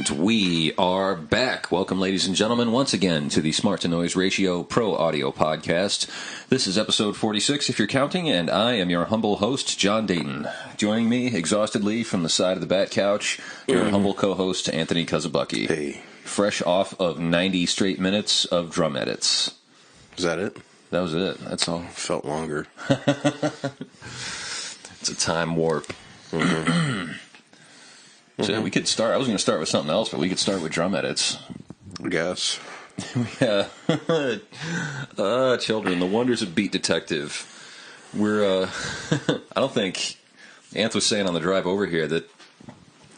And we are back. Welcome, ladies and gentlemen, once again to the Smart to Noise Ratio Pro Audio Podcast. This is episode 46, if you're counting, and I am your humble host, John Dayton. Joining me, exhaustedly, from the side of the bat couch, your humble co-host, Anthony Kuzabucki. Hey. Fresh off of 90 straight minutes of drum edits. Is that it? That was it. That's all. Felt longer. It's a time warp. So yeah, we could start. I was going to start with something else, but we could start with drum edits. I guess. Yeah. Children, the wonders of Beat Detective. We're, I don't think Anth was saying on the drive over here that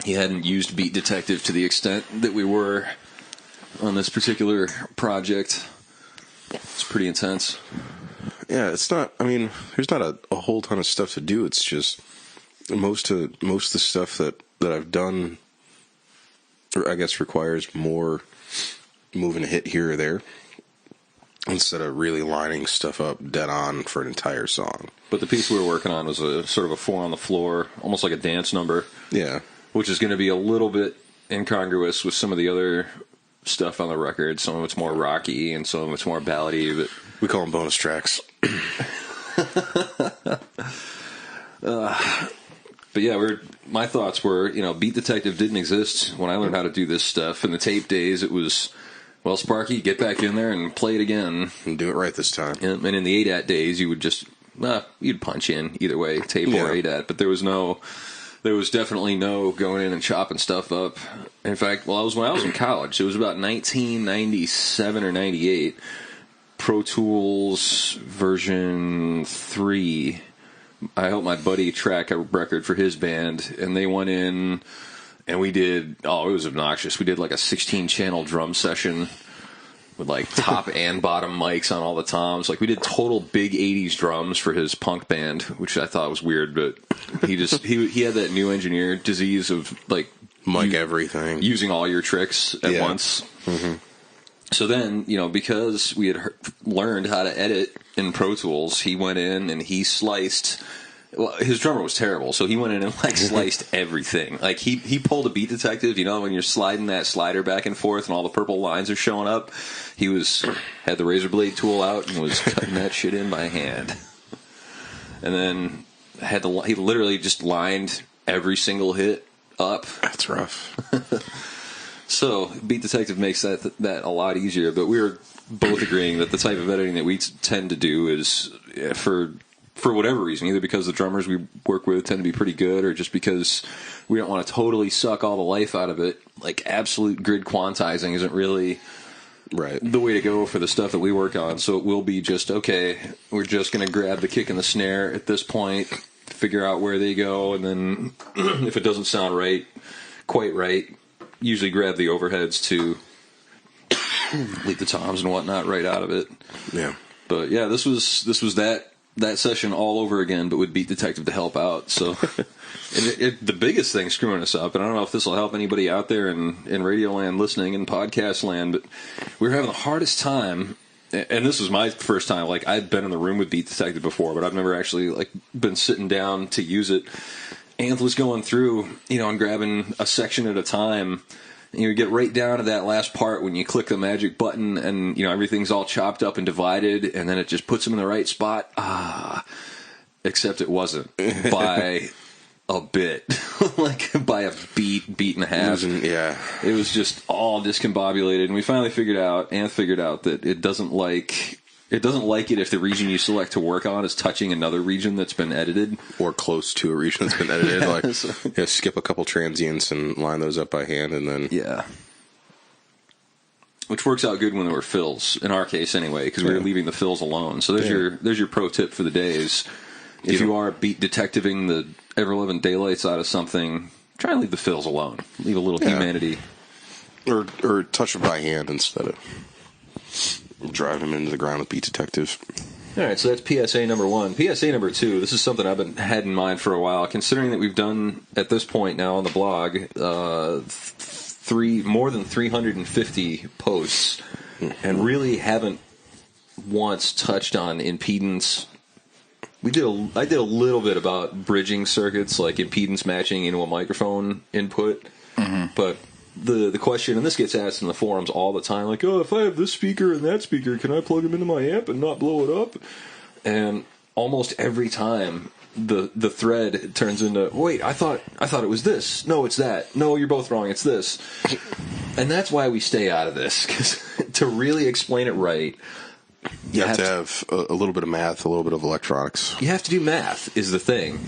he hadn't used Beat Detective to the extent that we were on this particular project. It's pretty intense. Yeah, it's not, I mean, there's not a whole ton of stuff to do. It's just most of the stuff that I've done, or I guess requires more moving a hit here or there instead of really lining stuff up dead on for an entire song. But the piece we were working on was a sort of a four on the floor, almost like a dance number. Yeah. Which is going to be a little bit incongruous with some of the other stuff on the record. Some of it's more rocky and some of it's more ballady. But we call them bonus tracks. But yeah, my thoughts were, Beat Detective didn't exist when I learned how to do this stuff. In the tape days, it was, well, Sparky, get back in there and play it again. And do it right this time. And in the ADAT days, you would just, you'd punch in either way, tape or ADAT. But there was definitely no going in and chopping stuff up. In fact, when I was in college, it was about 1997 or 98, Pro Tools version 3. I helped my buddy track a record for his band, and they went in, and we did, it was obnoxious. We did like a 16-channel drum session with like top and bottom mics on all the toms. Like we did total big 80s drums for his punk band, which I thought was weird, but he had that new engineer disease of like mic everything, using all your tricks at once. Mm-hmm. So then, because we had learned how to edit in Pro Tools, he went in and he sliced. Well, his drummer was terrible, so he went in and sliced everything. Like he pulled a Beat Detective, when you're sliding that slider back and forth and all the purple lines are showing up. He had the razor blade tool out and was cutting that shit in by hand. And then he literally just lined every single hit up. That's rough. So, Beat Detective makes that a lot easier, but we were both agreeing that the type of editing that we tend to do is, for whatever reason, either because the drummers we work with tend to be pretty good, or just because we don't want to totally suck all the life out of it, like absolute grid quantizing isn't really the way to go for the stuff that we work on. So it will be just, okay, we're just going to grab the kick and the snare at this point, figure out where they go, and then if it doesn't sound quite right, usually grab the overheads to leave the toms and whatnot right out of it. Yeah. But yeah, this was that session all over again, but with Beat Detective to help out. So the biggest thing screwing us up, and I don't know if this will help anybody out there in radio land listening and podcast land, but we were having the hardest time. And this was my first time. Like, I'd been in the room with Beat Detective before, but I've never actually been sitting down to use it. Anth was going through, and grabbing a section at a time. And you get right down to that last part when you click the magic button and, everything's all chopped up and divided, and then it just puts them in the right spot. Except it wasn't. By a bit. By a beat and a half. It was just all discombobulated. And we finally Anth figured out that it doesn't like it if the region you select to work on is touching another region that's been edited. Or close to a region that's been edited. Skip a couple transients and line those up by hand, and then... Yeah. Which works out good when there were fills, in our case anyway, because we were leaving the fills alone. So there's your pro tip for the day is, if you are Beat Detectiving the ever-loving daylights out of something, try and leave the fills alone. Leave a little humanity. Or touch it by hand instead of... drive him into the ground with Beat Detective. All right, so that's PSA number 1. PSA number 2, this is something I've had in mind for a while, considering that we've done, at this point now on the blog, more than 350 posts, and really haven't once touched on impedance. I did a little bit about bridging circuits, like impedance matching into a microphone input, but the question, and this gets asked in the forums all the time, like, oh, if I have this speaker and that speaker, can I plug them into my amp and not blow it up? And almost every time the thread turns into, wait, I thought it was this. No, it's that. No, you're both wrong. It's this. And that's why we stay out of this, because to really explain it right, you have to have a little bit of math, a little bit of electronics. You have to do math is the thing.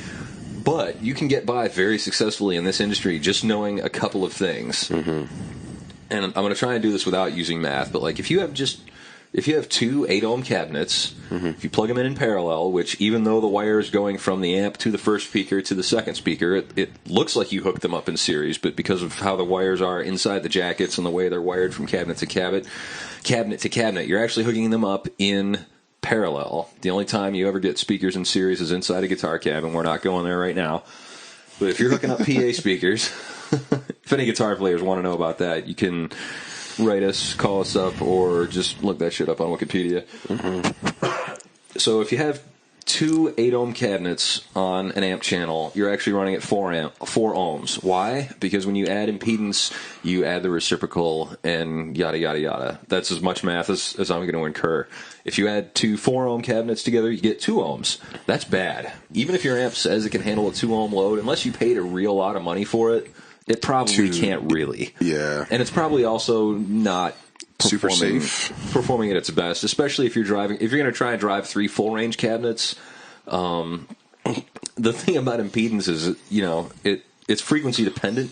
But you can get by very successfully in this industry just knowing a couple of things. Mm-hmm. And I'm going to try and do this without using math, but like if you have two 8-ohm cabinets, mm-hmm. if you plug them in parallel, which even though the wire is going from the amp to the first speaker to the second speaker, it looks like you hook them up in series, but because of how the wires are inside the jackets and the way they're wired from cabinet to cabinet, you're actually hooking them up in parallel. The only time you ever get speakers in series is inside a guitar cab, and we're not going there right now. But if you're hooking up PA speakers, if any guitar players want to know about that, you can write us, call us up, or just look that shit up on Wikipedia. Mm-hmm. So if you have two 8-ohm cabinets on an amp channel, you're actually running at 4 ohms. Why? Because when you add impedance, you add the reciprocal and yada, yada, yada. That's as much math as I'm going to incur. If you add two 4-ohm cabinets together, you get 2 ohms. That's bad. Even if your amp says it can handle a 2-ohm load, unless you paid a real lot of money for it, it probably can't really. Yeah. And it's probably also not super safe, performing at its best, especially if you're going to try and drive 3 full range cabinets. The thing about impedance is, it's frequency dependent.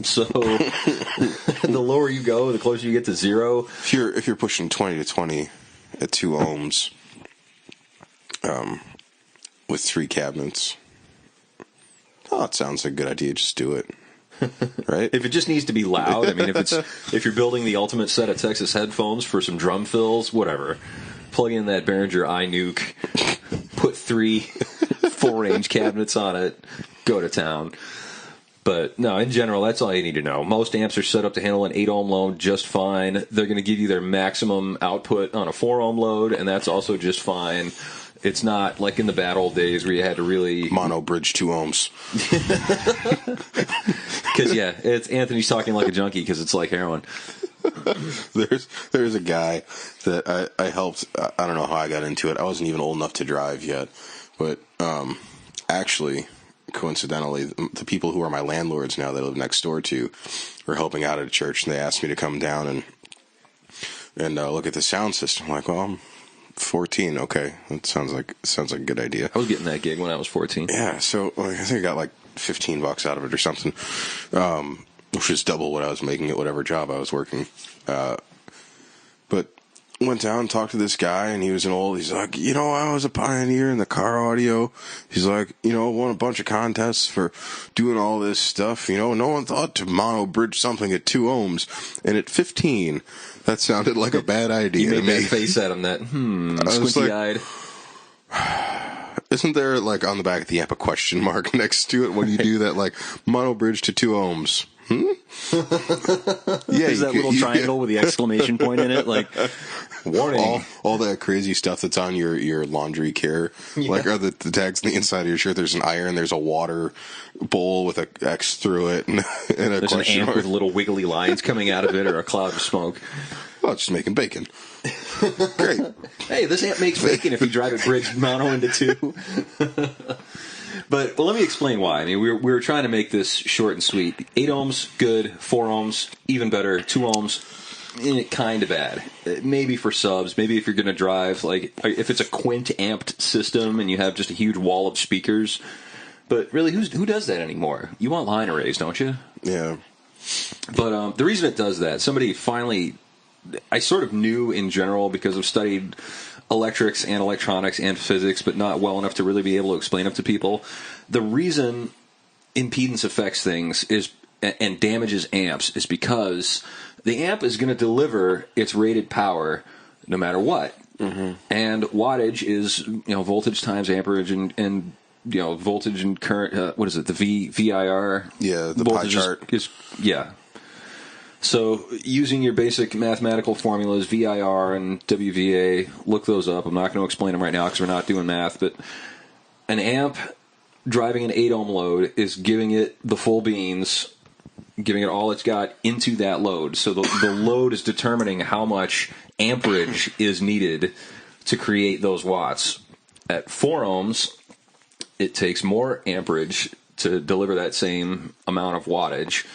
So the lower you go, the closer you get to 0. If you're pushing 20 to 20 at 2 ohms, with 3 cabinets, it sounds like a good idea. Just do it. Right? If it just needs to be loud, I mean, if you're building the ultimate set of Texas headphones for some drum fills, whatever, plug in that Behringer iNuke, put 3 full-range cabinets on it, go to town. But no, in general, that's all you need to know. Most amps are set up to handle an 8-ohm load just fine. They're going to give you their maximum output on a 4-ohm load, and that's also just fine. It's not like in the bad old days where you had to really mono bridge 2 ohms. Because it's Anthony's talking like a junkie because it's like heroin. There's a guy that I helped. I don't know how I got into it. I wasn't even old enough to drive yet, but actually, coincidentally, the people who are my landlords now that I live next door to were helping out at a church, and they asked me to come down and look at the sound system. I'm like, well, I'm 14. Okay, that sounds like a good idea. I was getting that gig when I was 14. Yeah, so I think I got like $15 out of it or something, which is double what I was making at whatever job I was working. But went down and talked to this guy, and he's like, I was a pioneer in the car audio. He's like, won a bunch of contests for doing all this stuff. No one thought to mono bridge something at 2 ohms, and at 15. That sounded like a bad idea. You made that face at him, squinty-eyed. Isn't there, like, on the back of the amp a question mark next to it when you do that, like, mono bridge to 2 ohms? Yeah, is that little triangle with the exclamation point in it? Like, warning. All that crazy stuff that's on your laundry care. Yeah. Like, are the tags on the inside of your shirt, there's an iron, there's a water bowl with a X through it, and a there's an amp with little wiggly lines coming out of it, or a cloud of smoke. Oh, it's just making bacon. Great. Hey, this amp makes bacon if you drive it bridge mono into 2. But let me explain why. I mean, we were trying to make this short and sweet. 8 ohms, good. 4 ohms, even better. 2 ohms, kind of bad. Maybe for subs. Maybe if you're going to drive, like, if it's a quint amped system and you have just a huge wall of speakers. But really, who does that anymore? You want line arrays, don't you? Yeah. But the reason it does that, somebody finally, I sort of knew in general because I've studied electrics and electronics and physics, but not well enough to really be able to explain it to people. The reason impedance affects things and damages amps is because the amp is going to deliver its rated power no matter what. Mm-hmm. And wattage is voltage times amperage and voltage and current. What is it? The VIR. Yeah, the pie chart. Yeah. So using your basic mathematical formulas, VIR and WVA, look those up. I'm not going to explain them right now because we're not doing math, but an amp driving an 8 ohm load is giving it the full beans giving it all it's got into that load. So the load is determining how much amperage is needed to create those watts. At 4 ohms, it takes more amperage to deliver that same amount of wattage.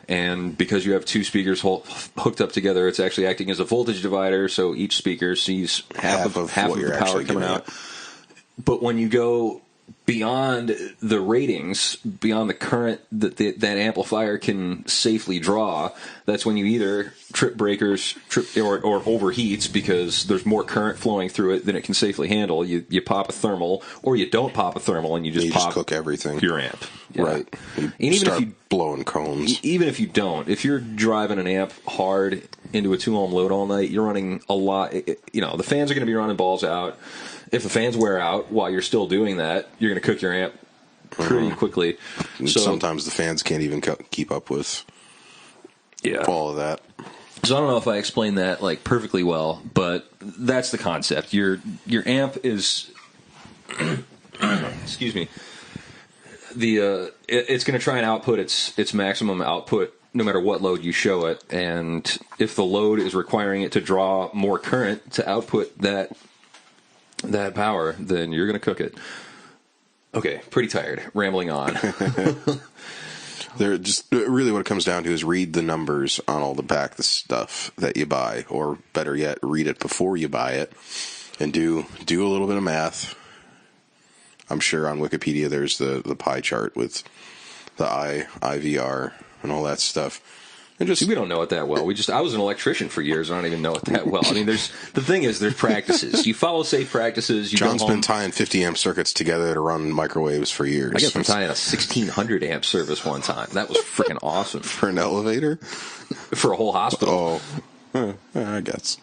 And because you have two speakers hooked up together, it's actually acting as a voltage divider, so each speaker sees half of the power coming out. But when you go beyond the ratings, beyond the current that amplifier can safely draw, that's when you either trip breakers or overheats because there's more current flowing through it than it can safely handle. You pop a thermal, or you don't pop a thermal and you just cook everything. Your amp. Yeah. Right. And even start if you blowing cones. Even if you don't, if you're driving an amp hard into a 2 ohm load all night, you're running a lot. The fans are going to be running balls out. If the fans wear out while you're still doing that, you're going to cook your amp pretty quickly. So sometimes the fans can't even keep up with all of that. So I don't know if I explained that like perfectly well, but that's the concept. Your amp is excuse me. It's going to try and output its maximum output no matter what load you show it, and if the load is requiring it to draw more current to output that power, then you're going to cook it. Okay, pretty tired, rambling on. They're just really what it comes down to is read the numbers on all the stuff that you buy, or better yet, read it before you buy it, and do a little bit of math. I'm sure on Wikipedia there's the pie chart with the IVR and all that stuff. And just we don't know it that well. I was an electrician for years. I don't even know it that well. I mean, there's practices. You follow safe practices. John's been tying 50 amp circuits together to run microwaves for years. I got from tying a 1600 amp service one time. That was freaking awesome. For an elevator? For a whole hospital. Oh, I guess.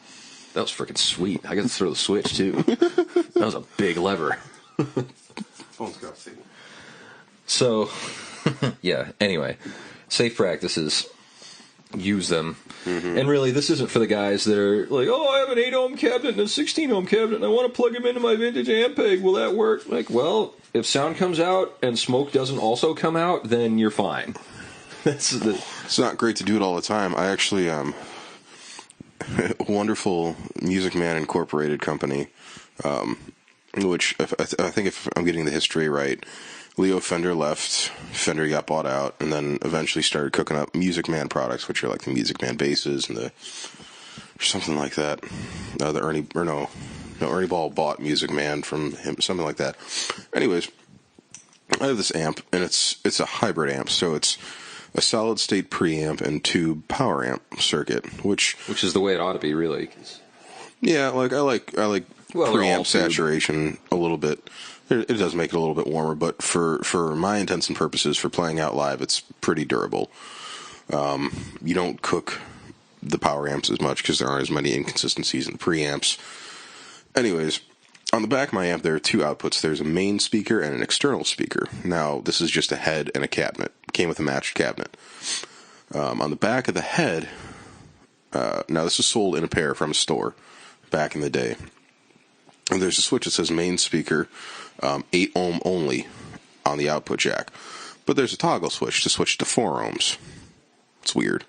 That was freaking sweet. I got to throw the switch too. That was a big lever. Phone's got to So, yeah. Anyway, safe practices. Use them. Mm-hmm. And really, this isn't for the guys that are like, oh, I have an 8 ohm cabinet and a 16 ohm cabinet and I want to plug them into my vintage amp peg. Will that work? Like, well, if sound comes out and smoke doesn't also come out, then you're fine. It's not great to do it all the time. I actually, a wonderful Music Man Incorporated company, which I think if I'm getting the history right, Leo Fender left, Fender got bought out, and then eventually started cooking up Music Man products, which are like the Music Man basses and or something like that. Ernie Ball bought Music Man from him, something like that. Anyways, I have this amp, and it's a hybrid amp, so it's a solid state preamp and tube power amp circuit, which is the way it ought to be, really. Yeah, I like preamp saturation a little bit. It does make it a little bit warmer, but for my intents and purposes, for playing out live, it's pretty durable. You don't cook the power amps as much because there aren't as many inconsistencies in the preamps. Anyways, on the back of my amp, there are two outputs. There's a main speaker and an external speaker. Now, this is just a head and a cabinet. It came with a matched cabinet. On the back of the head, now this was sold in a pair from a store back in the day. And there's a switch that says main speaker, 8 ohm only on the output jack. But there's a toggle switch to switch to 4 ohms. It's weird.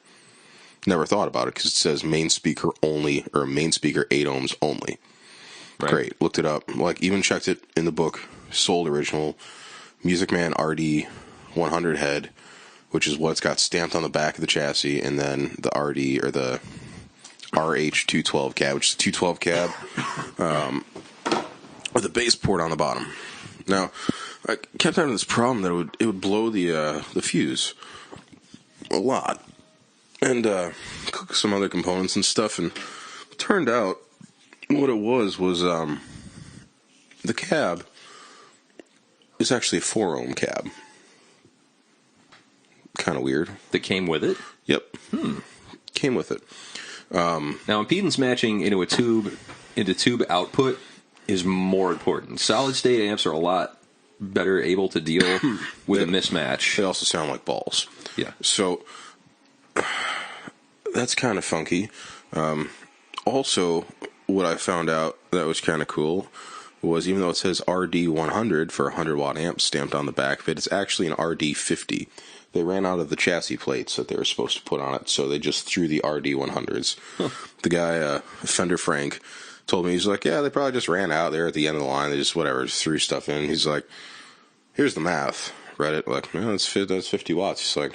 Never thought about it because it says main speaker only, or main speaker 8 ohms only. Right. Great. Looked it up. Even checked it in the book. Sold original Music Man RD 100 head, which is what's got stamped on the back of the chassis, and then the RD, or the RH212 cab, which is a 212 cab, with a bass port on the bottom. Now, I kept having this problem that it would blow the fuse a lot, and cook some other components and stuff, and it turned out what it was the cab is actually a 4 ohm cab. Kind of weird. That came with it? Yep. Came with it. Now, impedance matching into tube output is more important. Solid state amps are a lot better able to deal with a mismatch. They also sound like balls. Yeah. So that's kind of funky. Also, what I found out that was kind of cool was, even though it says RD100 for a 100 watt amp stamped on the back of it, it's actually an RD50. they ran out of the chassis plates that they were supposed to put on it, so they just threw the RD100s. Huh. The guy, Fender Frank, told me, he's like, yeah, they probably just ran out there at the end of the line. They just, just threw stuff in. He's like, here's the math. Read it, like, no, that's 50 watts. He's like,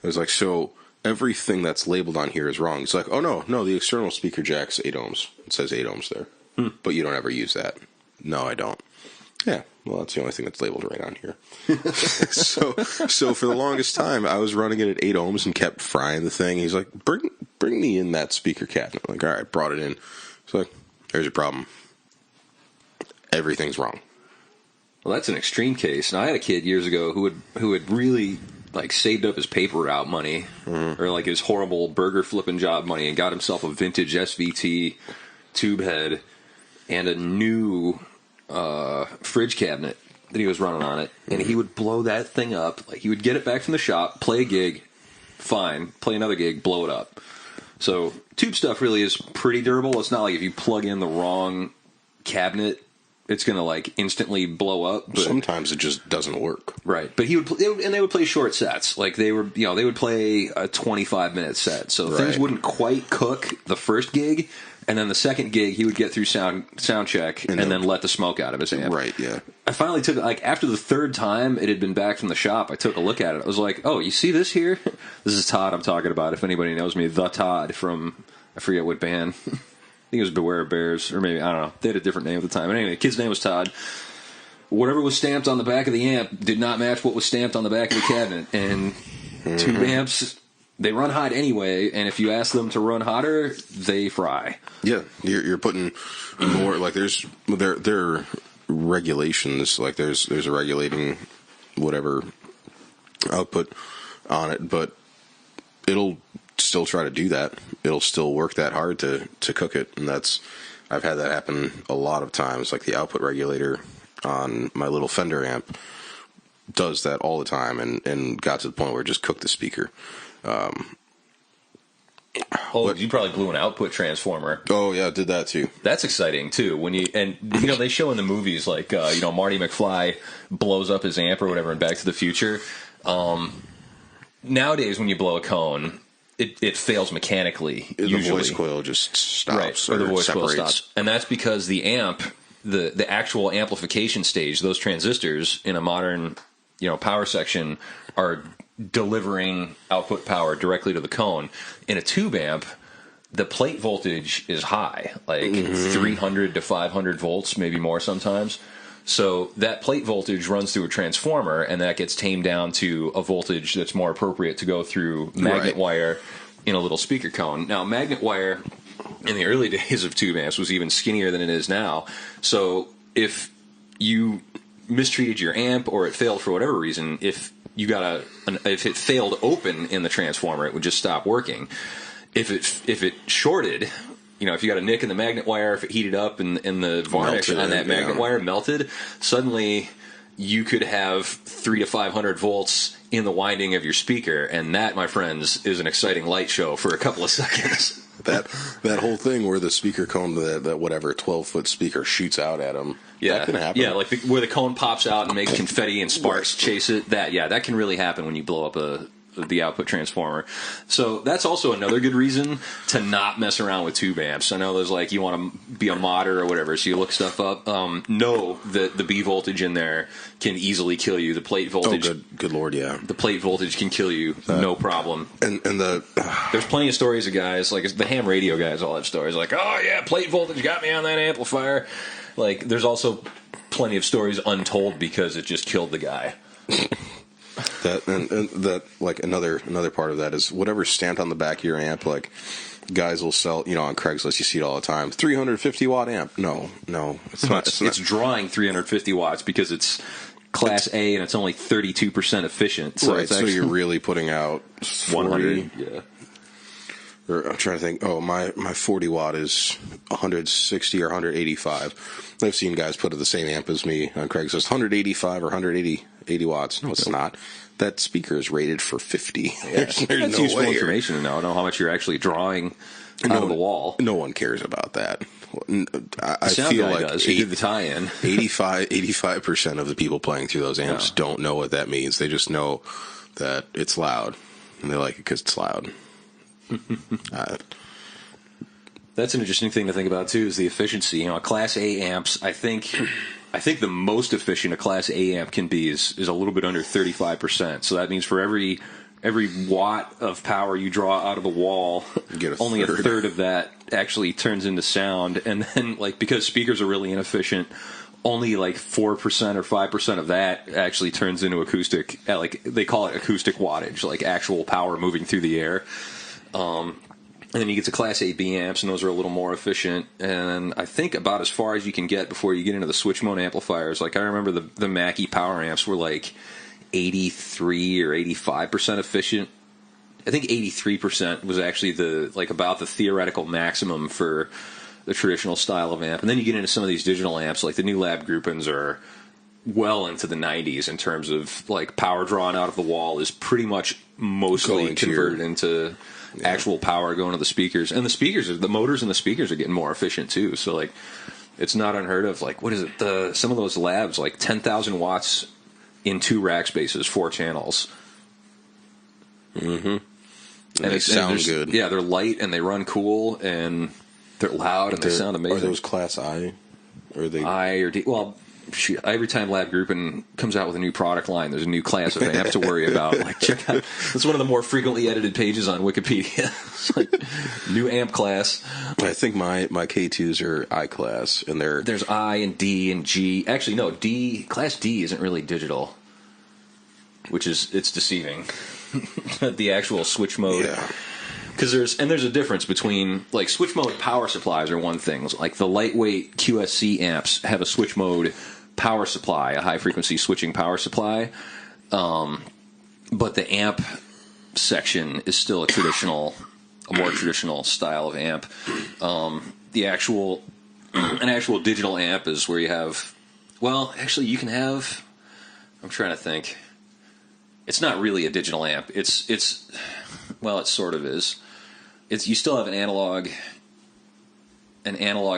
I was like, so everything that's labeled on here is wrong. He's like, oh, no, the external speaker jack's 8 ohms. It says 8 ohms there. But you don't ever use that. No, I don't. Yeah, well, that's the only thing that's labeled right on here. So for the longest time, I was running it at 8 ohms and kept frying the thing. He's like, bring me in that speaker cabinet. I'm like, all right, brought it in. He's like, there's your problem. Everything's wrong. Well, that's an extreme case. And I had a kid years ago who had really like saved up his paper route money or like his horrible burger flipping job money and got himself a vintage SVT tube head and a new fridge cabinet that he was running on it, and he would blow that thing up. Like, he would get it back from the shop, play a gig, fine, play another gig, blow it up. So tube stuff really is pretty durable. It's not like if you plug in the wrong cabinet, it's going to like instantly blow up. But, sometimes it just doesn't work. Right. But they would play short sets. Like they would play a 25-minute set. So things wouldn't quite cook the first gig. And then the second gig, he would get through sound check and then let the smoke out of his amp. Right, yeah. I finally took, like, after the third time it had been back from the shop, I took a look at it. I was like, oh, you see this here? This is Todd I'm talking about, if anybody knows me. The Todd from, I forget what band. I think it was Beware of Bears, or maybe, I don't know. They had a different name at the time. But anyway, the kid's name was Todd. Whatever was stamped on the back of the amp did not match what was stamped on the back of the cabinet. And tube amps, they run hot anyway, and if you ask them to run hotter, they fry. Yeah, you're putting more, like, there regulations, like there's a regulating whatever output on it, but it'll still try to do that. It'll still work that hard to cook it, and I've had that happen a lot of times. Like the output regulator on my little Fender amp does that all the time, and got to the point where it just cooked the speaker. You probably blew an output transformer. Oh yeah, did that too. That's exciting too. They show in the movies like Marty McFly blows up his amp or whatever in Back to the Future. Nowadays, when you blow a cone, it fails mechanically. The usually. voice coil just stops, right? Or the voice coil stops, and that's because the amp, the actual amplification stage, those transistors in a modern power section are delivering output power directly to the cone. In a tube amp, the plate voltage is high, like 300 to 500 volts, maybe more sometimes. So that plate voltage runs through a transformer, and that gets tamed down to a voltage that's more appropriate to go through magnet wire in a little speaker cone. Now, magnet wire in the early days of tube amps was even skinnier than it is now. So if you mistreated your amp or it failed for whatever reason, if it failed open in the transformer, it would just stop working. If it shorted, if you got a nick in the magnet wire, if it heated up and the varnish on that magnet wire melted, suddenly you could have 300 to 500 volts in the winding of your speaker, and that, my friends, is an exciting light show for a couple of seconds. That whole thing where the speaker cone, that whatever 12-foot speaker shoots out at them, that can happen. Yeah, like where the cone pops out and makes confetti and sparks chase it. That can really happen when you blow up the output transformer. So that's also another good reason to not mess around with tube amps. I know there's like, you want to be a modder or whatever, so you look stuff up. Know that the B voltage in there can easily kill you. The plate voltage. Oh, good lord, yeah. The plate voltage can kill you, no problem. And there's plenty of stories of guys, like the ham radio guys all have stories like, oh yeah, plate voltage got me on that amplifier. Like, there's also plenty of stories untold because it just killed the guy. That like another part of that is whatever's stamped on the back of your amp. Like, guys will sell, on Craigslist, you see it all the time, 350 watt amp. No, it's not. It's drawing 350 watts because it's Class A and it's only 32% efficient. So right, so you're really putting out 100. Yeah. Or I'm trying to think. Oh, my 40 watt is 160 or 185. I've seen guys put the same amp as me on Craigslist, 185 or 180 watts. No, it's not. That speaker is rated for 50. Yeah. There's no useful way information to know how much you're actually drawing out of the wall. No one cares about that. I feel like does. He did the tie-in. 85% of the people playing through those amps don't know what that means. They just know that it's loud, and they like it because it's loud. That's an interesting thing to think about too. Is the efficiency? You know, Class A amps. I think the most efficient a Class A amp can be is a little bit under 35%. So that means for every watt of power you draw out of the wall, only a third of that actually turns into sound. And then, like, because speakers are really inefficient, only like 4% or 5% of that actually turns into acoustic. Like, they call it acoustic wattage, like actual power moving through the air. And then you get to Class A B amps, and those are a little more efficient. And I think about as far as you can get before you get into the switch mode amplifiers. Like, I remember the Mackie power amps were like 83 or 85% efficient. I think 83% was actually about the theoretical maximum for the traditional style of amp. And then you get into some of these digital amps, like the new Lab Groupins are well into the 90s in terms of like power drawn out of the wall is pretty much mostly converted into actual power going to the speakers. And the motors and the speakers are getting more efficient too. So like, it's not unheard of. Like, what is it? Some of those labs, like 10,000 watts in 2 rack spaces, 4 channels. Mm-hmm. And they sound good. Yeah, they're light and they run cool and they're loud and they sound amazing. Are those Class I? Or are they I or D? Well, shoot, every time Lab Groupin comes out with a new product line, there's a new class of amps to worry about. Like, check out, that's one of the more frequently edited pages on Wikipedia. It's like, new amp class. I think my K2s are I class, and there's I and D and G. Actually, no, Class D isn't really digital, it's deceiving. The actual switch mode. Yeah. Because there's a difference between, like, switch mode power supplies are one thing. Like the lightweight QSC amps have a switch mode power supply, a high frequency switching power supply. But the amp section is still a more traditional style of amp. An actual digital amp is where you have, well, actually you can have, I'm trying to think. It's not really a digital amp. Well, it sort of is. You still have an analog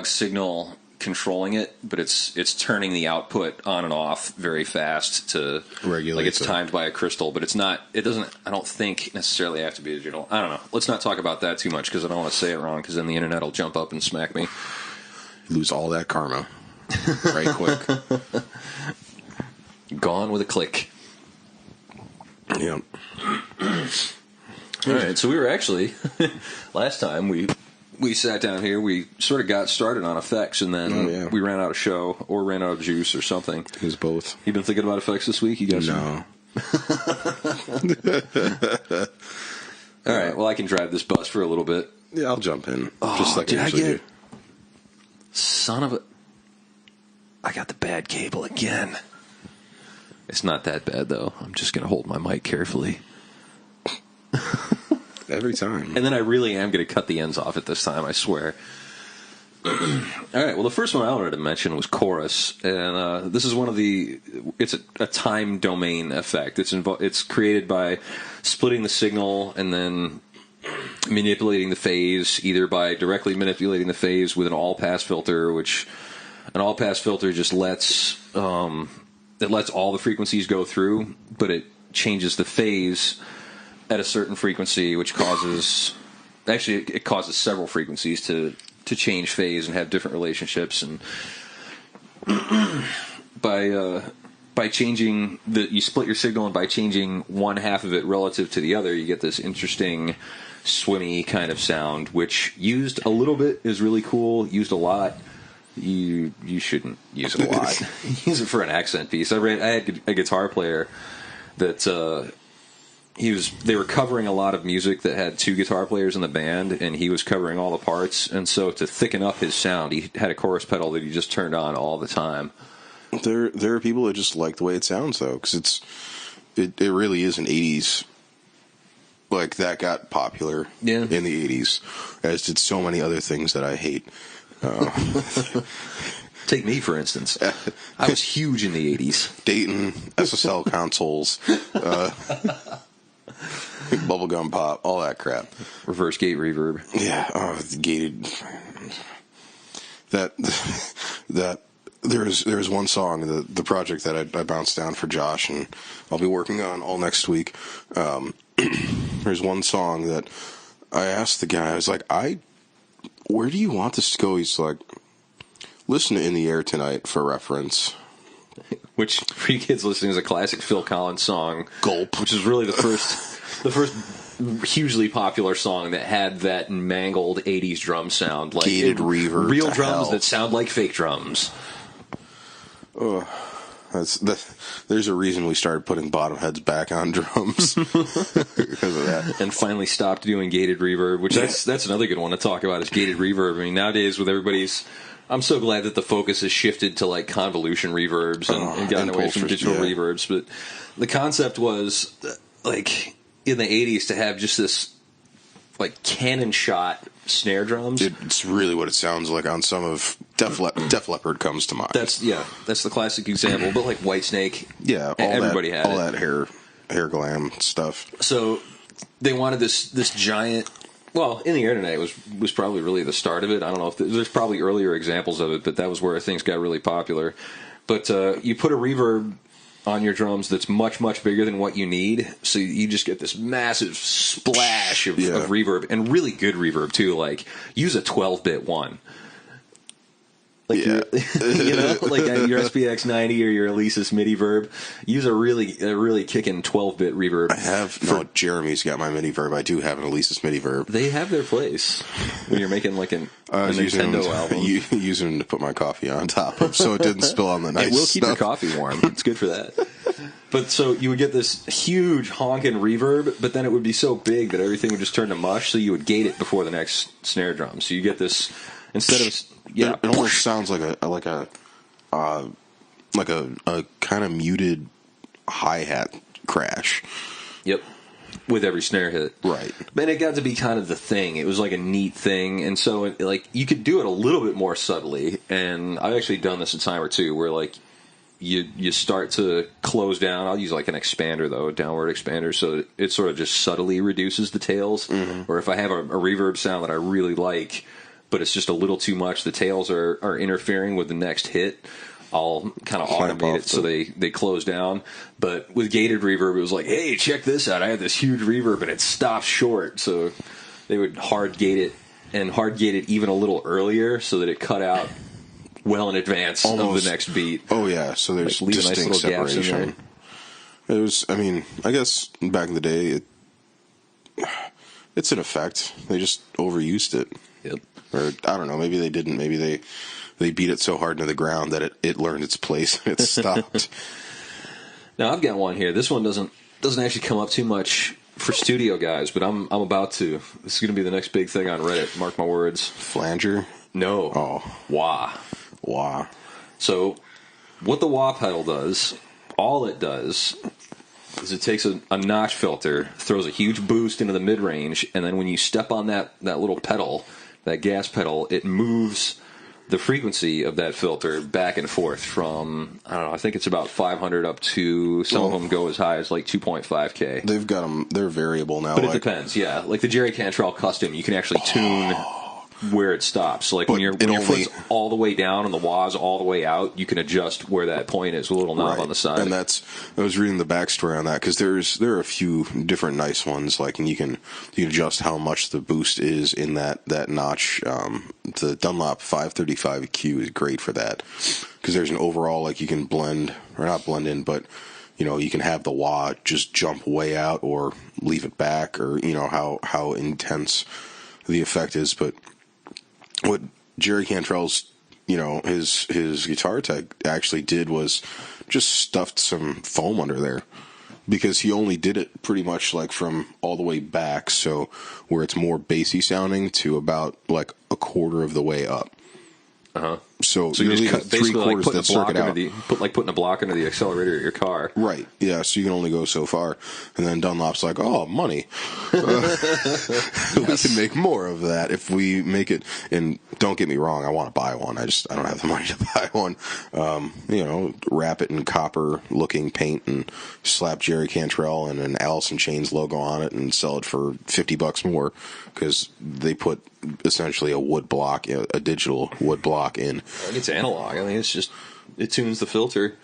signal controlling it, but it's turning the output on and off very fast to regulate. Like, it's timed by a crystal, but it doesn't, I don't think necessarily have to be digital. I don't know. Let's not talk about that too much because I don't want to say it wrong, because then the internet will jump up and smack me. Lose all that karma right quick. Gone with a click. Yep. All right, so we were actually last time we sat down here, we sort of got started on effects, and then we ran out of show or ran out of juice or something. It was both. You been thinking about effects this week? You got no. All right, well, I can drive this bus for a little bit. Yeah, I'll jump in. Oh, just like I usually do. Son of a! I got the bad cable again. It's not that bad though. I'm just gonna hold my mic carefully. Every time. And then I really am going to cut the ends off at this time, I swear. All right, well, the first one I wanted to mention was chorus. And this is it's a time domain effect. It's created by splitting the signal and then manipulating the phase, either by directly manipulating the phase with an all-pass filter, which an all-pass filter just lets all the frequencies go through, but it changes the phase at a certain frequency, which causes several frequencies to change phase and have different relationships. And by changing you split your signal, and by changing one half of it relative to the other, you get this interesting swimmy kind of sound, which used a little bit is really cool. Used a lot, you shouldn't use it a lot. Use it for an accent piece. I had a guitar player that. They were covering a lot of music that had 2 guitar players in the band, and he was covering all the parts. And so to thicken up his sound, he had a chorus pedal that he just turned on all the time. There are people that just like the way it sounds, though, because it really is an 80s. Like, that got popular in the 80s, as did so many other things that I hate. Take me, for instance. I was huge in the 80s. Dayton, SSL consoles, bubblegum pop, all that crap. Reverse gate reverb. Yeah, gated. that there's one song, the project that I bounced down for Josh, and I'll be working on all next week. There's one song that I asked the guy, I was like, where do you want this to go? He's like, listen to In the Air Tonight for reference. Which, for you kids listening, is a classic Phil Collins song. Gulp. Which is really the first hugely popular song that had that mangled 80s drum sound. Like gated reverb. Real drums that sound like fake drums. There's a reason we started putting bottom heads back on drums because of that, and finally stopped doing gated reverb. Which that's another good one to talk about is gated reverb. I mean, nowadays with everybody's, I'm so glad that the focus has shifted to like convolution reverbs and gotten away from digital reverbs. But the concept was like in the 80s to have just this like cannon shot snare drums. It's really what it sounds like on some of Def Leppard comes to mind. That's the classic example. But like Whitesnake, everybody had all that hair glam stuff. So they wanted this giant. Well, In the Air Tonight was probably really the start of it. I don't know if there's probably earlier examples of it, but that was where things got really popular. But you put a reverb on your drums that's much, much bigger than what you need, so you just get this massive splash of reverb, and really good reverb too. Like, use a 12-bit one. Like your SPX 90 or your Alesis MIDI verb, use a really kicking 12-bit reverb. Jeremy's got my MIDI verb. I do have an Alesis MIDI verb. They have their place when you're making like a Nintendo album. Using them to put my coffee on top of, so it didn't spill on the nice. It will keep your coffee warm. It's good for that. But so you would get this huge honking reverb, but then it would be so big that everything would just turn to mush. So you would gate it before the next snare drum. So you get this instead of it almost sounds like a kind of muted hi-hat crash. Yep. With every snare hit. Right. But it got to be kind of the thing. It was like a neat thing. And so, you could do it a little bit more subtly. And I've actually done this a time or two where, like, you start to close down. I'll use, like, an expander, though, a downward expander, so it sort of just subtly reduces the tails. Mm-hmm. Or if I have a reverb sound that I really like, but it's just a little too much, the tails are interfering with the next hit, I'll kind of automate it so they close down. But with gated reverb, it was like, hey, check this out. I have this huge reverb, and it stops short. So they would hard gate it even a little earlier so that it cut out well in advance of the next beat. Oh, yeah. So there's like, distinct nice separation. It was, I mean, I guess back in the day, it's an effect. They just overused it. Yep. Or, I don't know, maybe they didn't. Maybe they beat it so hard into the ground that it learned its place and it stopped. Now, I've got one here. This one doesn't actually come up too much for studio guys, but I'm about to. This is going to be the next big thing on Reddit. Mark my words. Flanger? No. Oh. Wah. So, what the wah pedal does, all it does is it takes a notch filter, throws a huge boost into the mid-range, and then when you step on that little pedal, that gas pedal, it moves the frequency of that filter back and forth from, I don't know, I think it's about 500 up to, some of them go as high as like 2.5K. They've got them, they're variable now. But it depends, yeah. Like the Jerry Cantrell Custom, you can actually tune where it stops. So like when your foot's all the way down and the wah's all the way out, you can adjust where that point is with a little knob on the side. And I was reading the backstory on that because there are a few different nice ones, like, and you can adjust how much the boost is in that notch. The Dunlop 535Q is great for that because there's an overall, like, you can blend, or not blend in, but you can have the wah just jump way out or leave it back, or how intense the effect is. But what Jerry Cantrell's, his guitar tech actually did was just stuffed some foam under there, because he only did it pretty much like from all the way back, so where it's more bassy sounding, to about like a quarter of the way up. So you you're just leaving cut, basically like putting, that circuit out. Putting a block under the accelerator of your car. Right, yeah, so you can only go so far. And then Dunlop's like, oh, money. We can make more of that if we make it. And don't get me wrong, I want to buy one. I don't have the money to buy one. Wrap it in copper-looking paint and slap Jerry Cantrell and an Alice in Chains logo on it and sell it for $50 more, because they put essentially a wood block, a digital wood block in. It's analog. I mean, it tunes the filter.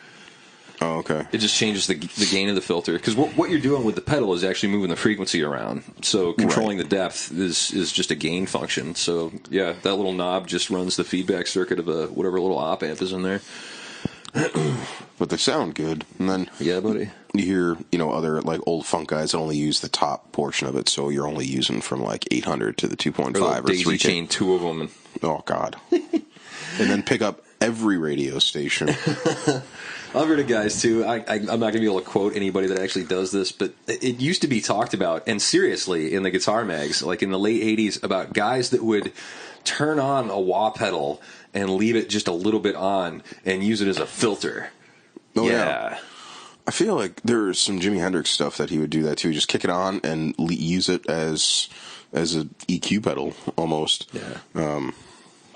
Oh, okay. It just changes the gain of the filter, because what you're doing with the pedal is actually moving the frequency around. So controlling the depth is just a gain function. So yeah, that little knob just runs the feedback circuit of whatever little op amp is in there. But they sound good. And then yeah, buddy, you hear other like old funk guys that only use the top portion of it, so you're only using from like 800 to the 2.5 or daisy 3K. chain two of them. Oh God. And then pick up every radio station. I've heard of guys too. I'm not going to be able to quote anybody that actually does this, but it used to be talked about, and seriously, in the guitar mags, like in the late 80s, about guys that would turn on a wah pedal and leave it just a little bit on and use it as a filter. Oh, yeah. I feel like there's some Jimi Hendrix stuff that he would do that too. Just kick it on and use it as an EQ pedal almost. Yeah.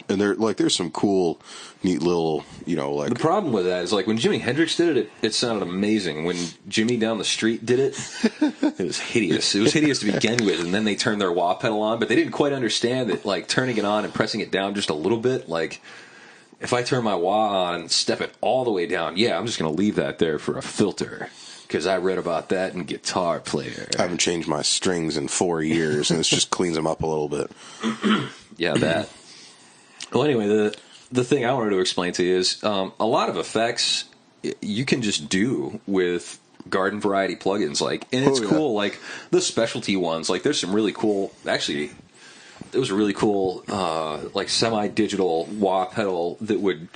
And there's some cool, neat little, like... The problem with that is, like, when Jimi Hendrix did it, it sounded amazing. When Jimmy down the street did it, it was hideous. It was hideous to begin with, and then they turned their wah pedal on, but they didn't quite understand that, like, turning it on and pressing it down just a little bit, like, if I turn my wah on and step it all the way down, yeah, I'm just going to leave that there for a filter, because I read about that in Guitar Player. I haven't changed my strings in 4 years, and it just cleans them up a little bit. Yeah, that. Well, anyway, the thing I wanted to explain to you is a lot of effects you can just do with garden variety plugins, like, and it's cool, like the specialty ones. Like, there's some really cool. Actually, there was a really cool like semi-digital wah pedal that would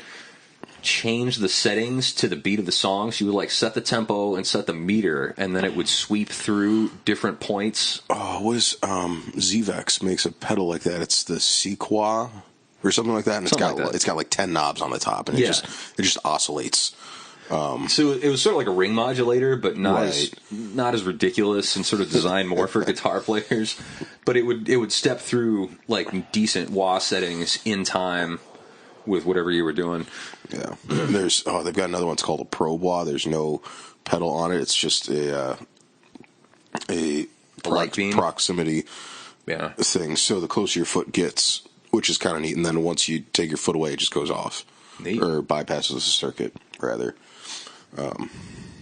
change the settings to the beat of the song. So you would like set the tempo and set the meter, and then it would sweep through different points. Oh, what is Zvex makes a pedal like that? It's the Sequa or something like that, and it's got like 10 knobs on the top, and it just oscillates. So it was sort of like a ring modulator, but not as ridiculous, and sort of designed more for guitar players. But it would step through like decent wah settings in time with whatever you were doing. Yeah, they've got another one. It's called a probe wah. There's no pedal on it. It's just a light beam proximity thing. So the closer your foot gets, which is kind of neat, and then once you take your foot away, it just goes off. Neat. Or bypasses the circuit, rather.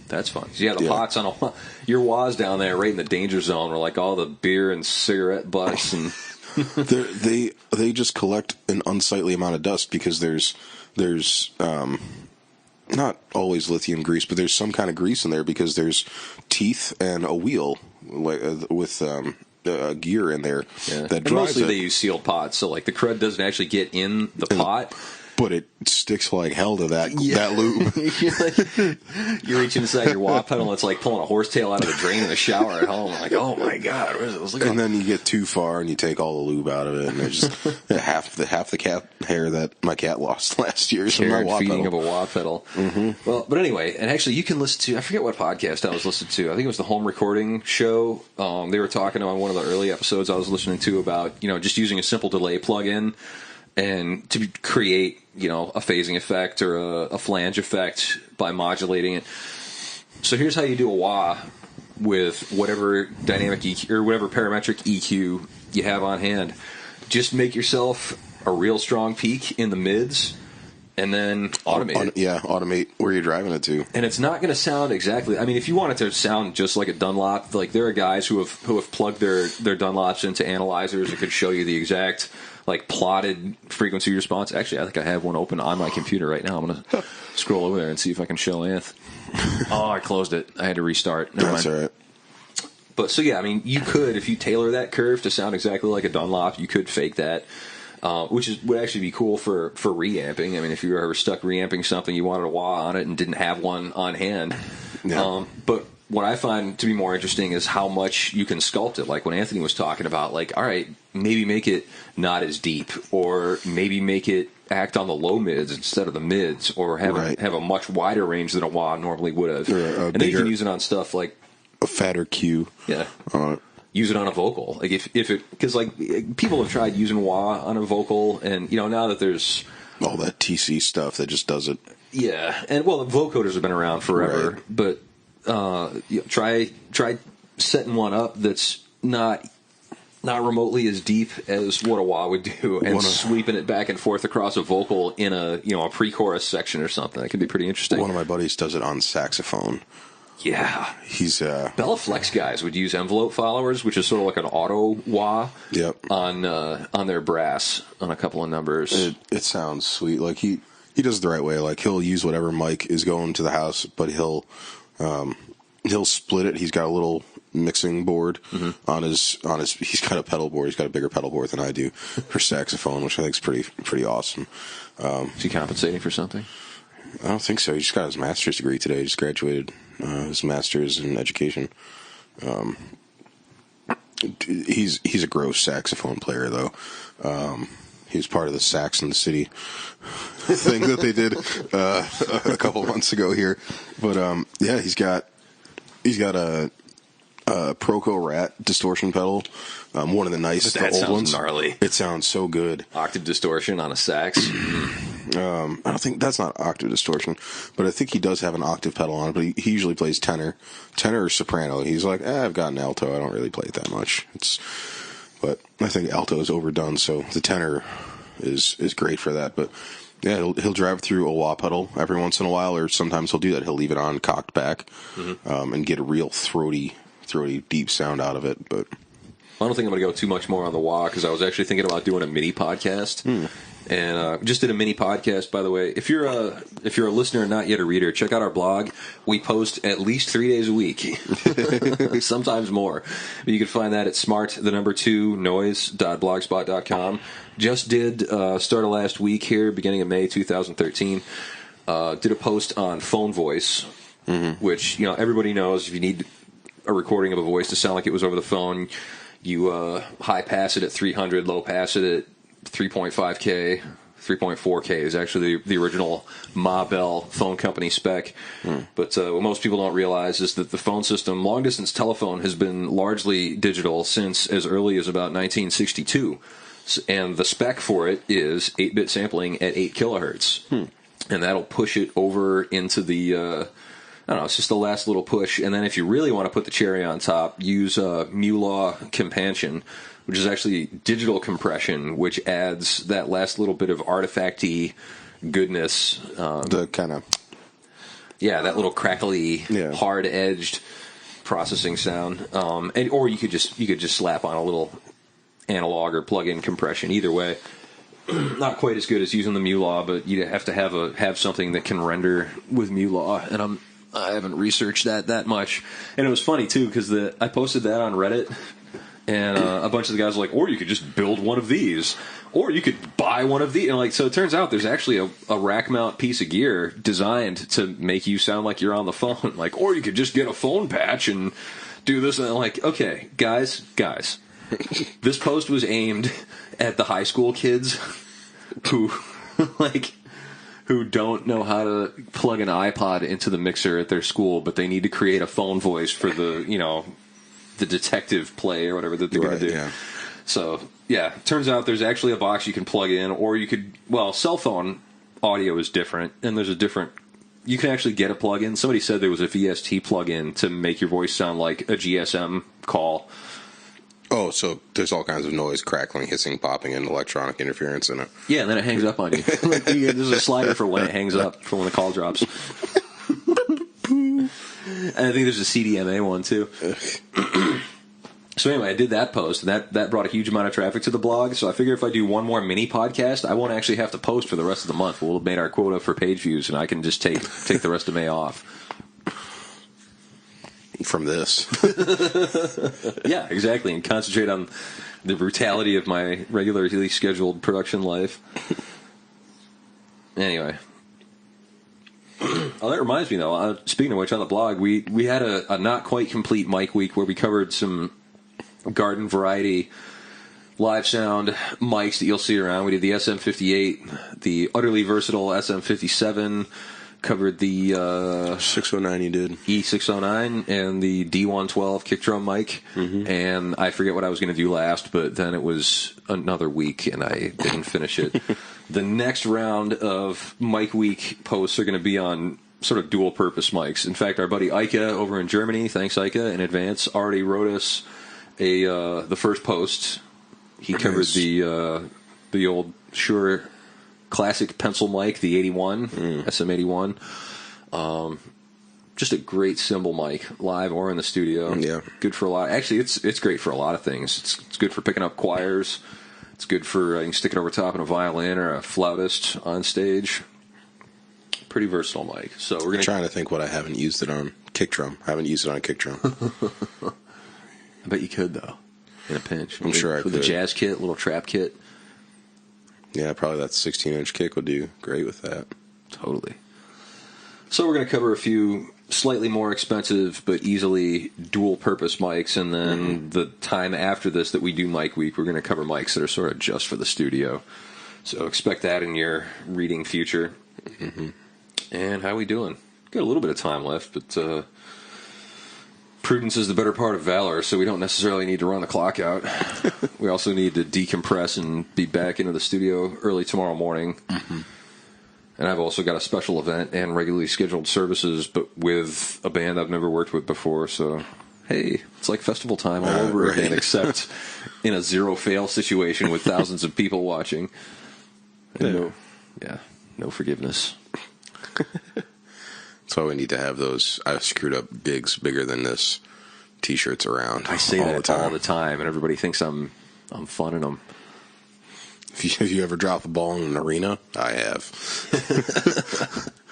That's fun. So the pots on your wah's down there right in the danger zone, where like all the beer and cigarette butts and they just collect an unsightly amount of dust, because there's not always lithium grease, but there's some kind of grease in there, because there's teeth and a wheel with gear in there that drives mostly it. They use sealed pots, so like the crud doesn't actually get in the pot. But it sticks like hell to that lube. You reach inside your wah pedal, and it's like pulling a horsetail out of the drain in the shower at home. I'm like, oh my God, what is it? And then you get too far, and you take all the lube out of it, and there's just half the cat hair that my cat lost last year from my wah feeding pedal. of a wah pedal. Mm-hmm. Well, but anyway, and actually, you can listen to, I forget what podcast I was listening to. I think it was the Home Recording Show. They were talking on one of the early episodes I was listening to about just using a simple delay plug-in and to create a phasing effect or a flange effect by modulating it. So here's how you do a wah with whatever dynamic EQ or whatever parametric EQ you have on hand. Just make yourself a real strong peak in the mids, and then automate it. Automate where you're driving it to. And it's not going to sound exactly. I mean, if you want it to sound just like a Dunlop, like there are guys who have plugged their Dunlops into analyzers that could show you the exact like plotted frequency response. Actually, I think I have one open on my computer right now. I'm going to scroll over there and see if I can show Anth. Oh, I closed it. I had to restart. That's all right. But so yeah, I mean, you could, if you tailor that curve to sound exactly like a Dunlop, you could fake that. Which would actually be cool for reamping. I mean, if you were ever stuck reamping something, you wanted a wah on it and didn't have one on hand. Yeah. But what I find to be more interesting is how much you can sculpt it. Like when Anthony was talking about, like, all right, maybe make it not as deep, or maybe make it act on the low mids instead of the mids, or have a much wider range than a wah normally would have. And then you can use it on stuff like a fatter cue. Yeah. Use it on a vocal. Like if it, because like people have tried using wah on a vocal, and now that there's all that TC stuff that just does it. Yeah, and well, the vocoders have been around forever, but try setting one up that's not remotely as deep as what a wah would do, and sweeping it back and forth across a vocal in a a pre-chorus section or something. That can be pretty interesting. One of my buddies does it on saxophone. Yeah, he's Bellaflex guys would use envelope followers, which is sort of like an auto wah. Yep. On their brass on a couple of numbers. It sounds sweet. Like he does it the right way. Like he'll use whatever mic is going to the house, but he'll split it. He's got a little mixing board on his. He's got a pedal board. He's got a bigger pedal board than I do for saxophone, which I think is pretty awesome. Is he compensating for something? I don't think so. He just got his master's degree today. He just graduated his master's in education. He's a gross saxophone player, though. He was part of the Sax in the City thing that they did a couple months ago here. But yeah, he's got a Proco Rat distortion pedal. One of the nice, the old ones. Gnarly. It sounds so good. Octave distortion on a sax. I don't think that's not octave distortion, but I think he does have an octave pedal on it. But he usually plays tenor or soprano. He's like, I've got an alto. I don't really play it that much. But I think alto is overdone, so the tenor is great for that. But yeah, he'll drive through a wah pedal every once in a while, or sometimes he'll do that. He'll leave it on cocked back and get a real throaty, deep sound out of it. But I don't think I'm going to go too much more on the wah, because I was actually thinking about doing a mini podcast. And just did a mini podcast, by the way. If you're a listener and not yet a reader, check out our blog. We post at least 3 days a week, sometimes more. But you can find that at smart2noise.blogspot.com. Just did start of last week here, beginning of May 2013. Did a post on phone voice, which everybody knows. If you need a recording of a voice to sound like it was over the phone, you high pass it at 300, low pass it at 3.5K, 3.4K is actually the original Ma Bell phone company spec. But what most people don't realize is that the phone system, long-distance telephone, has been largely digital since as early as about 1962. And the spec for it is 8-bit sampling at 8 kilohertz. And that'll push it over into the... I don't know, it's just the last little push. And then if you really want to put the cherry on top, use MuLaw Compansion, which is actually digital compression, which adds that last little bit of artifacty goodness. The kind of... Yeah, that little crackly, hard-edged processing sound. Or you could just slap on a little analog or plug-in compression. Either way, not quite as good as using the MuLaw, but you have to have something that can render with MuLaw. And I haven't researched that much. And it was funny, too, because I posted that on Reddit, and a bunch of the guys were like, or you could just build one of these, or you could buy one of these. And so it turns out there's actually a rack mount piece of gear designed to make you sound like you're on the phone. Like, or you could just get a phone patch and do this. And I'm like, okay, guys, this post was aimed at the high school kids who don't know how to plug an iPod into the mixer at their school, but they need to create a phone voice for the detective play or whatever that they're going to do. Yeah. So, yeah, turns out there's actually a box you can plug in, or you could, cell phone audio is different, and there's you can actually get a plug-in. Somebody said there was a VST plug-in to make your voice sound like a GSM call. Oh, so there's all kinds of noise, crackling, hissing, popping, and electronic interference in it. Yeah, and then it hangs up on you. There's a slider for when it hangs up, for when the call drops. And I think there's a CDMA one, too. So anyway, I did that post, and that brought a huge amount of traffic to the blog. So I figure if I do one more mini podcast, I won't actually have to post for the rest of the month. We'll have made our quota for page views, and I can just take the rest of May off. From this. Yeah, exactly, and concentrate on the brutality of my regularly scheduled production life. Anyway. Oh, that reminds me, though. Speaking of which, on the blog, we had a not quite complete mic week where we covered some garden variety live sound mics that you'll see around. We did the SM58, the utterly versatile SM57, covered the 609 you did. E609, and the D112 kick drum mic. And I forget what I was going to do last, but then it was another week, and I didn't finish it. The next round of mic week posts are going to be on sort of dual purpose mics. In fact, our buddy Ike over in Germany, thanks Ike in advance, already wrote us the first post. He covered the old Shure classic pencil mic, the 81, SM81. Just a great cymbal mic, live or in the studio. Yeah. Good for a lot. Actually, it's great for a lot of things. It's good for picking up choirs. It's good for, you can stick it over top in a violin or a flautist on stage. Pretty versatile mic. So we're going trying to think what I haven't used it on. Kick drum. I haven't used it on a kick drum. I bet you could, though, in a pinch. I'm sure I could. With a jazz kit, little trap kit. Yeah, probably that 16-inch kick would do great with that. Totally. So we're going to cover a few slightly more expensive but easily dual-purpose mics, and then the time after this that we do Mic Week, we're going to cover mics that are sort of just for the studio. So expect that in your reading future. And how we doing? Got a little bit of time left, but prudence is the better part of valor, so we don't necessarily need to run the clock out. We also need to decompress and be back into the studio early tomorrow morning. And I've also got a special event and regularly scheduled services, but with a band I've never worked with before, so hey, it's like festival time all over again, except in a zero-fail situation with thousands of people watching. And no forgiveness. That's why we need to have those I've screwed up gigs bigger than this T-shirts around. I say that all the time, and everybody thinks I'm funning them. Have you ever dropped the ball in an arena? I have.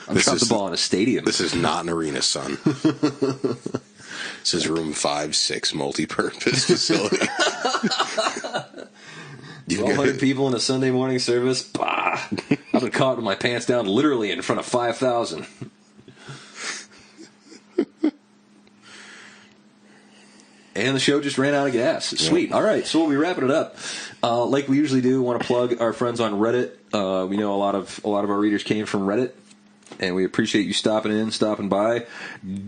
I've dropped the ball in a stadium. This is not an arena, son. This is room 5-6 multi-purpose facility. 1,200 people in a Sunday morning service. Bah! I've been caught with my pants down literally in front of 5,000. And the show just ran out of gas. Sweet. All right, so we'll be wrapping it up. Like we usually do, want to plug our friends on Reddit. We know a lot of our readers came from Reddit, and we appreciate you stopping by.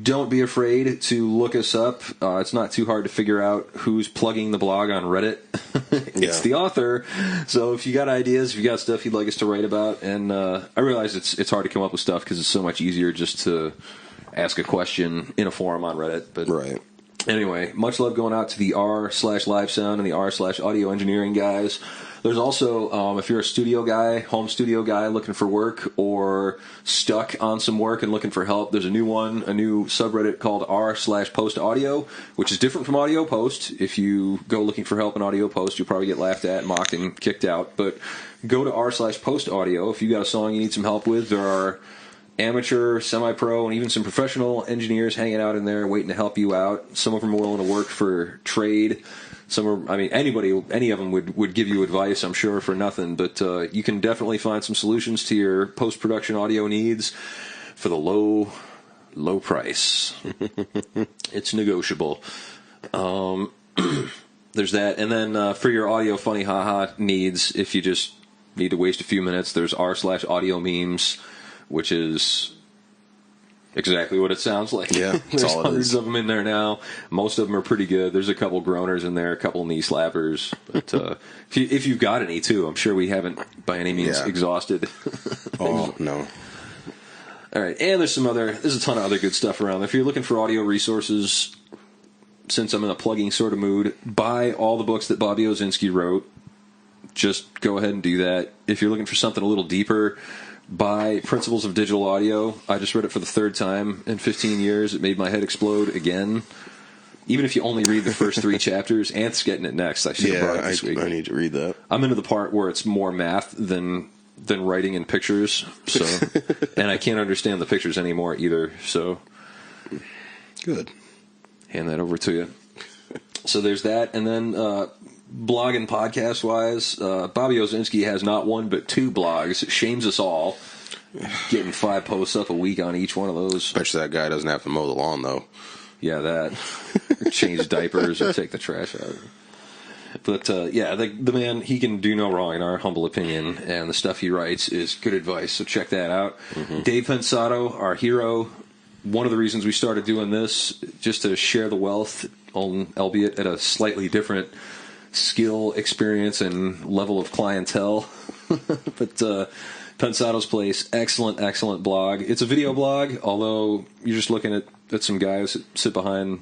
Don't be afraid to look us up. It's not too hard to figure out who's plugging the blog on Reddit. It's the author. So if you got ideas, if you got stuff you'd like us to write about, and I realize it's hard to come up with stuff because it's so much easier just to ask a question in a forum on Reddit. But right. Anyway, much love going out to the r/live sound and the r/audio engineering guys. There's also, if you're a studio guy, home studio guy looking for work or stuck on some work and looking for help, there's a new subreddit called r/post audio, which is different from audio post. If you go looking for help in audio post, you'll probably get laughed at, mocked, and kicked out. But go to r/post audio. If you got a song you need some help with, there are amateur, semi-pro, and even some professional engineers hanging out in there waiting to help you out. Some of them are willing to work for trade. Any of them would give you advice, I'm sure, for nothing. But you can definitely find some solutions to your post-production audio needs for the low price. It's negotiable. There's that. And then for your audio funny haha needs, if you just need to waste a few minutes, there's r/audio memes, which is exactly what it sounds like. Yeah, there's hundreds of them in there now. Most of them are pretty good. There's a couple groaners in there, a couple knee slappers. But if you've got any too, I'm sure we haven't by any means exhausted. Oh no. All right, and there's a ton of other good stuff around. If you're looking for audio resources, since I'm in a plugging sort of mood, buy all the books that Bobby Ozinski wrote. Just go ahead and do that. If you're looking for something a little deeper, buy Principles of Digital Audio. I just read it for the third time in 15 years. It made my head explode again. Even if you only read the first 3 chapters, Ant's getting it next. I should have brought it this week. I need to read that. I'm into the part where it's more math than writing in pictures. So, and I can't understand the pictures anymore either. So, good. Hand that over to you. So there's that, and then blog and podcast wise, Bobby Ozinski has not one but 2 blogs. Shames us all. getting 5 posts up a week on each one of those. Bet you that guy doesn't have to mow the lawn, though. Yeah, that. Or change diapers or take the trash out. But, the man, he can do no wrong in our humble opinion, and the stuff he writes is good advice, so check that out. Mm-hmm. Dave Pensato, our hero, one of the reasons we started doing this, just to share the wealth, albeit at a slightly different skill, experience, and level of clientele. But Pensato's Place, excellent blog. It's a video blog, although you're just looking at some guys that sit behind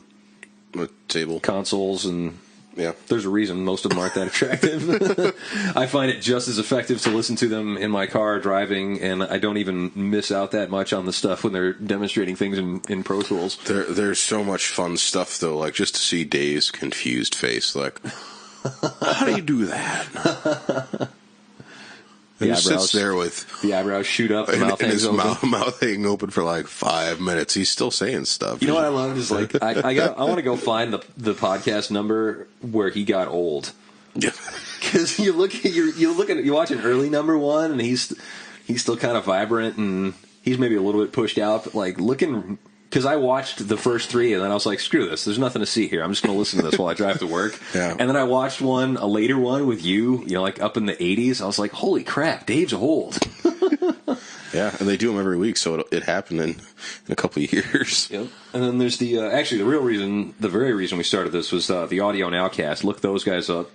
a table, consoles, and yeah, there's a reason most of them aren't that attractive. I find it just as effective to listen to them in my car driving, and I don't even miss out that much on the stuff when they're demonstrating things in Pro Tools. There's so much fun stuff, though, like just to see Dave's confused face, like, how do you do that? And he sits there with the eyebrows shoot up, the mouth hangs open. Mouth hanging open for like 5 minutes. He's still saying stuff. You know what I love is like I want to go find the podcast number where he got old. Yeah, because you watch an early number one and he's still kind of vibrant and he's maybe a little bit pushed out, but like looking. Because I watched the first 3, and then I was like, screw this. There's nothing to see here. I'm just going to listen to this while I drive to work. Yeah. And then I watched a later one with you, like up in the 80s. I was like, holy crap, Dave's old. Yeah, and they do them every week, so it happened in a couple of years. Yep. And then there's the very reason we started this was the Audio Nowcast. Look those guys up.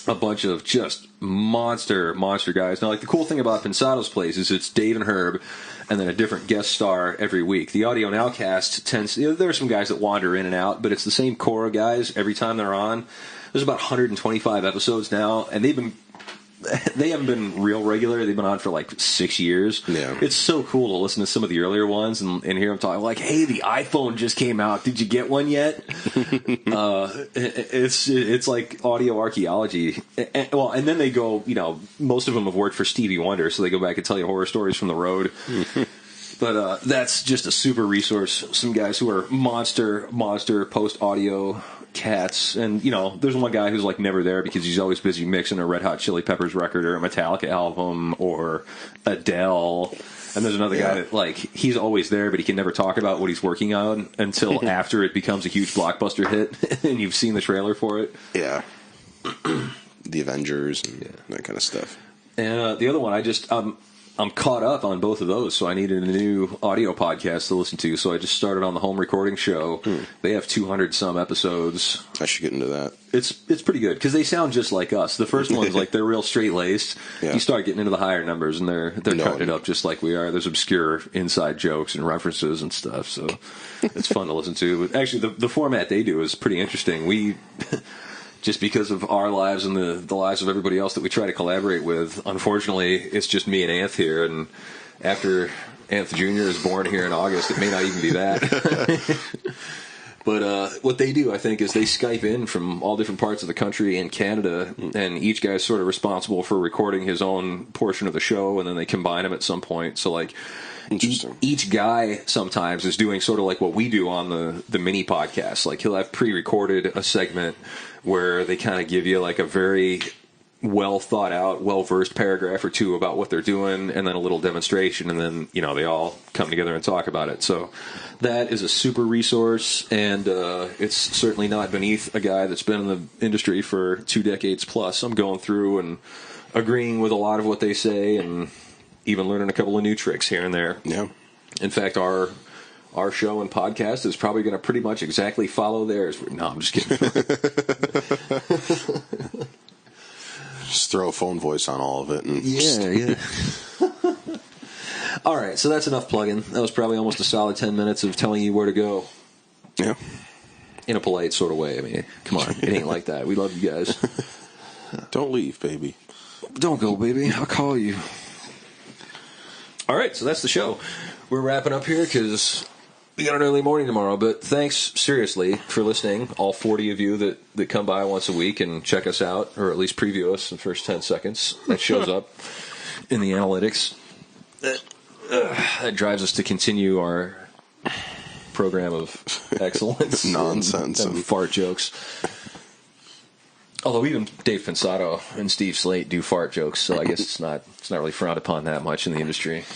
A bunch of just monster guys. Now, like the cool thing about Pensato's Place is it's Dave and Herb, and then a different guest star every week. The Audio Nowcast tends, there are some guys that wander in and out, but it's the same core of guys every time they're on. There's about 125 episodes now, and they haven't been real regular. They've been on for like 6 years. Yeah. It's so cool to listen to some of the earlier ones and hear them talk like, hey, the iPhone just came out. Did you get one yet? It's like audio archaeology. And then they go, most of them have worked for Stevie Wonder, so they go back and tell you horror stories from the road. But that's just a super resource. Some guys who are monster post-audio cats, and there's one guy who's like never there because he's always busy mixing a Red Hot Chili Peppers record or a Metallica album or Adele, and there's another guy that like he's always there but he can never talk about what he's working on until after it becomes a huge blockbuster hit and you've seen the trailer for it. Yeah. The Avengers and that kind of stuff. And the other one, I'm caught up on both of those, so I needed a new audio podcast to listen to, so I just started on the Home Recording Show. They have 200-some episodes. I should get into that. It's pretty good, because they sound just like us. The first one's like, they're real straight-laced. Yeah. You start getting into the higher numbers, and they're cutting it up just like we are. There's obscure inside jokes and references and stuff, so it's fun to listen to. But actually, the format they do is pretty interesting. We... Just because of our lives and the lives of everybody else that we try to collaborate with, unfortunately, it's just me and Anth here. And after Anth Jr. is born here in August, it may not even be that. But what they do, I think, is they Skype in from all different parts of the country and Canada, and each guy's sort of responsible for recording his own portion of the show, and then they combine them at some point. So, like, each guy sometimes is doing sort of like what we do on the mini podcast. Like, he'll have pre-recorded a segment where they kind of give you like a very well thought out, well versed paragraph or two about what they're doing, and then a little demonstration, and then they all come together and talk about it. So that is a super resource, and it's certainly not beneath a guy that's been in the industry for 2 decades plus. I'm going through and agreeing with a lot of what they say, and even learning a couple of new tricks here and there. Yeah. In fact, our show and podcast is probably going to pretty much exactly follow theirs. No, I'm just kidding. Just throw a phone voice on all of it. And yeah. All right, so that's enough plugging. That was probably almost a solid 10 minutes of telling you where to go. Yeah. In a polite sort of way. I mean, come on. It ain't like that. We love you guys. Don't leave, baby. Don't go, baby. I'll call you. All right, so that's the show. We're wrapping up here because we got an early morning tomorrow, but thanks, seriously, for listening, all 40 of you that come by once a week and check us out, or at least preview us in the first 10 seconds. That shows up in the analytics. That drives us to continue our program of excellence. Nonsense. And fart jokes. Although even Dave Pensato and Steve Slate do fart jokes, so I guess it's not really frowned upon that much in the industry.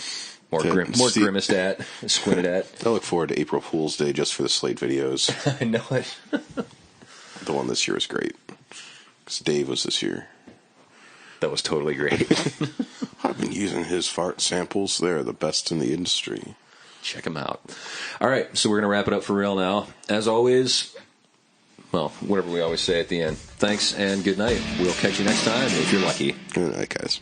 More grimaced at, squinted at. I look forward to April Fool's Day just for the Slate videos. I know it. The one this year was great. Because Dave was this year. That was totally great. I've been using his fart samples. They're the best in the industry. Check them out. All right, so we're going to wrap it up for real now. As always, well, whatever we always say at the end. Thanks and good night. We'll catch you next time if you're lucky. Good night, guys.